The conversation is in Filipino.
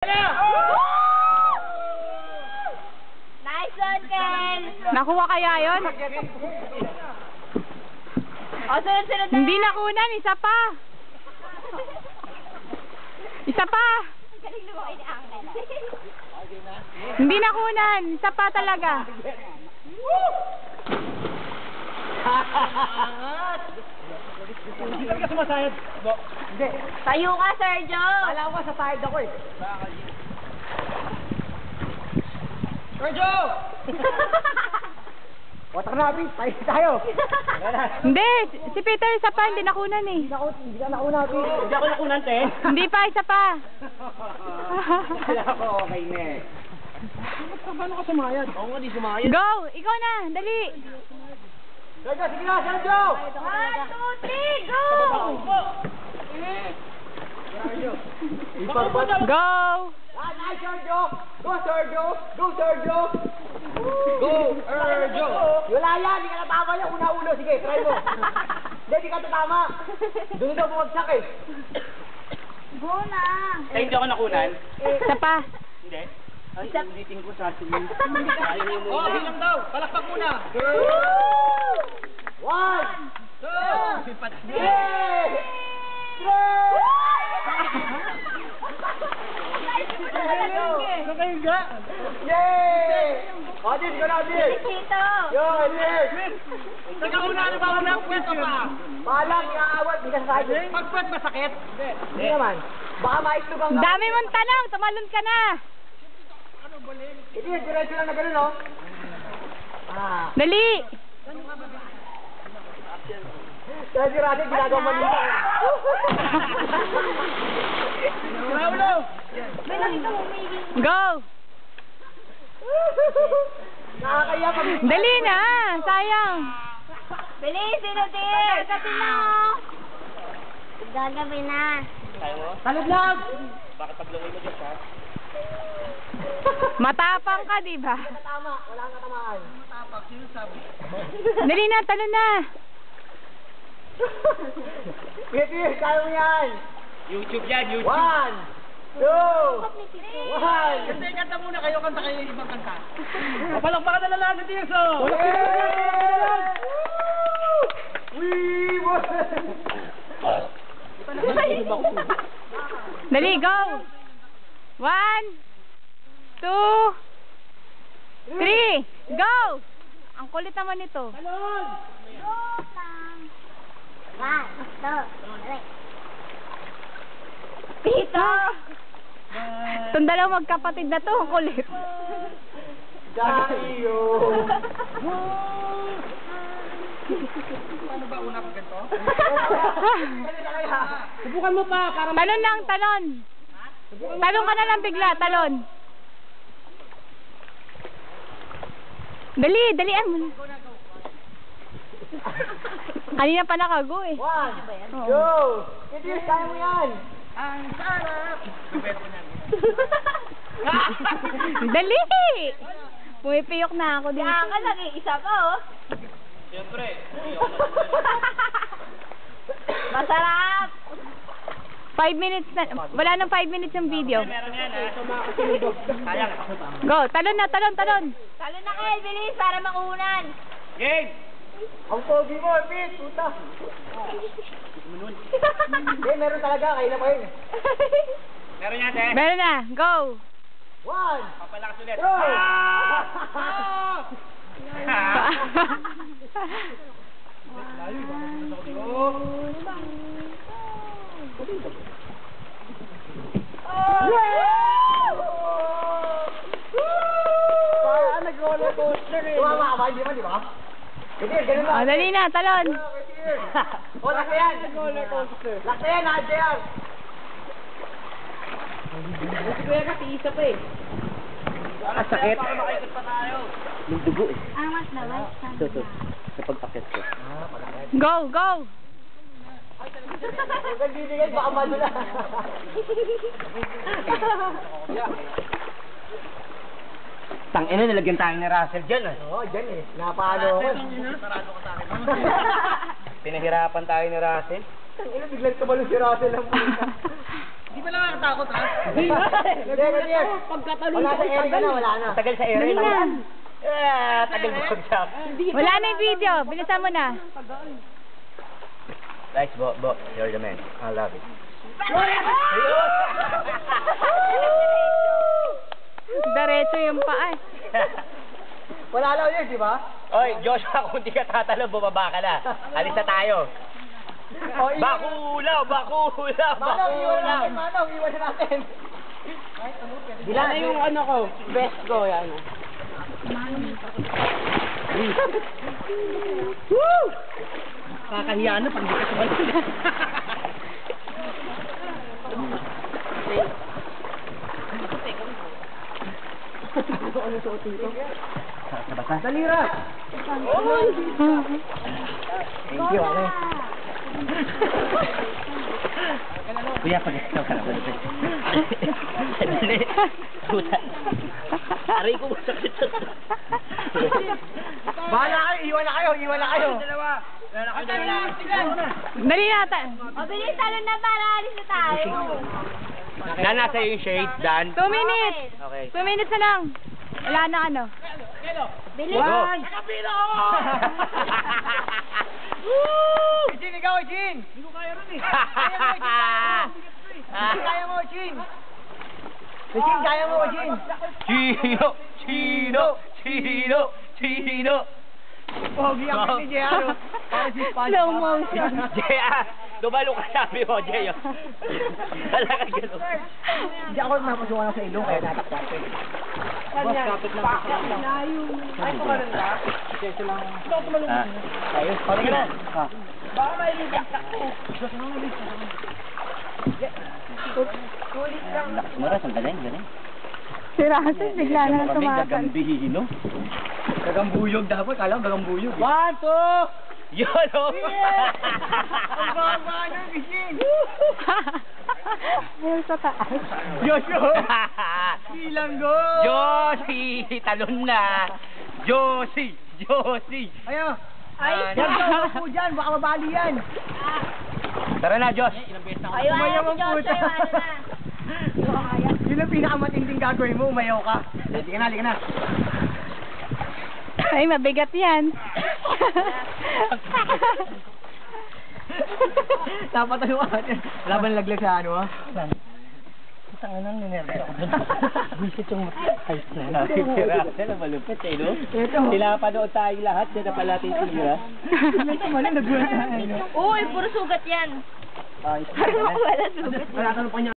Nice one, Ken! Nakuha kaya yun? O, sunod-sunod na. Hindi nakunan, isa pa. Isa pa. Galing lumaki ni Angel. Hindi nakunan, isa pa talaga. Hindi ka sumasayad. Hindi. Tayo ka, Sergio! Kala ko sa tayad ako eh. Sergio! Watak na, Pete. Tayo. Hindi, si Peter isa pa, hindi nakunan eh. Hindi ka nauna, Pete. Hindi ako nakunan, te. Hindi pa, isa pa. Kala ko okay na eh. Paano ka sumayad? Oo nga, di sumayad. Go, ikaw na, dali. Sergio, sige na, Sergio! 1, 2, 3, go! Go. Nice, Sergio! Go, Sergio! Go, Sergio! Go, Sergio! Wala yan, hindi ka natama yan. Una-ulo, sige, try mo. Hindi ka tatama. Doon daw bumagsak eh. Go na! Ay, hindi ako nakunan. Isa pa. Hindi. Ay, ulitin ko sa atin. Ayaw niyo muna. Oh, hilang daw. Palakpak muna. 1, 2, 3! Yay! Odin, go na, Odin! Tito! Yo, Odin! Nagkauna na ba ako ng pwesto pa? Balang, iaawat, hindi ka sakit. Pagpwet masakit? Hindi naman. Baka maitlog ang... Dami mong tanong, tumalon ka na. Hindi, diretso lang na gano'n, no? Ah. Dali. Kaya si Rati, ginagawa mali. Raulo! May nakita mo umigil. Go. Nakakaya pag... Dali na, sayang. Bilis, sinutin! Kasi na, oh! Gagabi na. Kaya mo? Talog lang! Bakit paglangoy mo dyan siya? Matapang ka, di ba? Tama, wala kang katamaan. Dali na, talon na. Piti, kaya mo yan! YouTube yan, YouTube. 1, 2, 1! Kasi kanta muna kayo, kanta kayo yung ibang kanta. Kapalakpakan na lang natin yung so. Dali, go. 1, 2, 3, go. Ang kulit naman ito. 1, 2, 3. Tito! Itong dalawang magkapatid na to, ang kulit. Dayo! Paano ba una pag ganito? Subukan mo pa, para Talon lang, talon. Talon ka na lang bigla, talon. Dali, dalian mo na. Kanina pa nakago eh. 1, 2, Piti, kaya mo yan! Ang sarap. Bebeto na. Dali! Pumipiyok na ako dito. Kaya ka lang, isa pa, oh. Siyempre. Masarap! 5 minutes na. Wala nang 5 minutes yung video. Meron yan, ha? Sayang. Go, talon na, talon, talon. Talo na kayo, bilis, para makunan. Game! Ang pogi mo, Pete, puta! Hindi, meron talaga, kayo na pa yun. Meron yan, te. Meron na, go. 1, Papalakas ulit. 2! Parang nag-roller coaster eh. Tumama ka ba? Hindi ba, di ba? Hindi, ganun lang. Oh, dali na, talon. O, laksa yan. Roller coaster. Laksa yan, nakadya yan. Kuya kasi isa pa eh. Ang sakit. Para makaikot pa tayo. Yung dugo eh. Angas na, Ito. Sa pagpakit ko. Go, go. Huwag kang bibigay, baka madula. Tangina, nilagyan tayo ni Russell dyan, ah. Oo, dyan eh. Napaano ako. Sarado ka sa akin. Pinahirapan tayo ni Russell. Ina, biglang tumalong si Russell ang puta. Di ba nakakatakot, ha? Hindi, kasi wala sa area na, wala na. Tagal sa area na. Tagal bagsak. Wala na yung video. Bilisan mo na. Guys, Bo, you're the man. I love it. Diretso yung paa. Wala lang yun, di ba? Oy, Joshua, kung di ka tatalo, bumaba ka na. Alis na tayo. Bakulaw! Manong, iwan na natin. Dilan na yung ano ko, best ko, yan. Woo! Kakahiya na pag di ka sabay. Dalira! Thank you, ate. Kuya, pag-ikaw ka na, balupit. Dali. Puta. Aray ko, masakit sa... Bahala kayo, iwan na kayo. Dalawa. Dali na. O, bilis, talon na para alis na tayo. Na nasa yung shade, Dan. 2 minutes. Okay. 2 minutes na lang. Wala na ano. Bilis. Go! Nakapila ako! Eugene, ikaw, Eugene! Hindi ko kaya rin eh. Kaya mo, Eugene! Eugene, kaya mo, Eugene! Chino! Pogi ang kasi Jay, ano? Para si SpongeBob. Slow motion. Jay, dumalo ka sabi mo, Jay. Wala ka gano'n. Hindi ako mapasukan sa ilong, kaya natakpan ko. Boss, kapit lang. Ay, kumarin ka? Kasi lang. Ito ako tumalong. Ayos, pwede ka na. Baka may ligas ako. Lakas mo rin, ang galing. Si Russell, bigla na lang tumakas. Gagambihino. Gagambuyog dapat, kala ko gagambuyog. 1, 2! Yun, oh! Ang baba ng Eugene! Meron sa taas. Joshua! Bilang go! Josie! Talon na! Josie! Ayaw! Ay, Yan po dyan, baka mabali yan! Tara na, Josh! Ayaw, Umayaw ang Diyos, puta. ayaw, ano na. Yun ang pinakamatinding gagawin mo, umayaw ka. Halika na. Ay, mabigat yan. Dapat ano ka? Laban laglag sa ano, ha? Tangan nang ninerda ako doon. Buisit yung ayos na. Nakikira. Sila malupit eh, no? Sila pa doon tayong lahat. Sila pala ating sila. Ito mali, nagulat na. Uy, puro sugat yan. Ayos na. Wala sugat. Wala ka pa niya.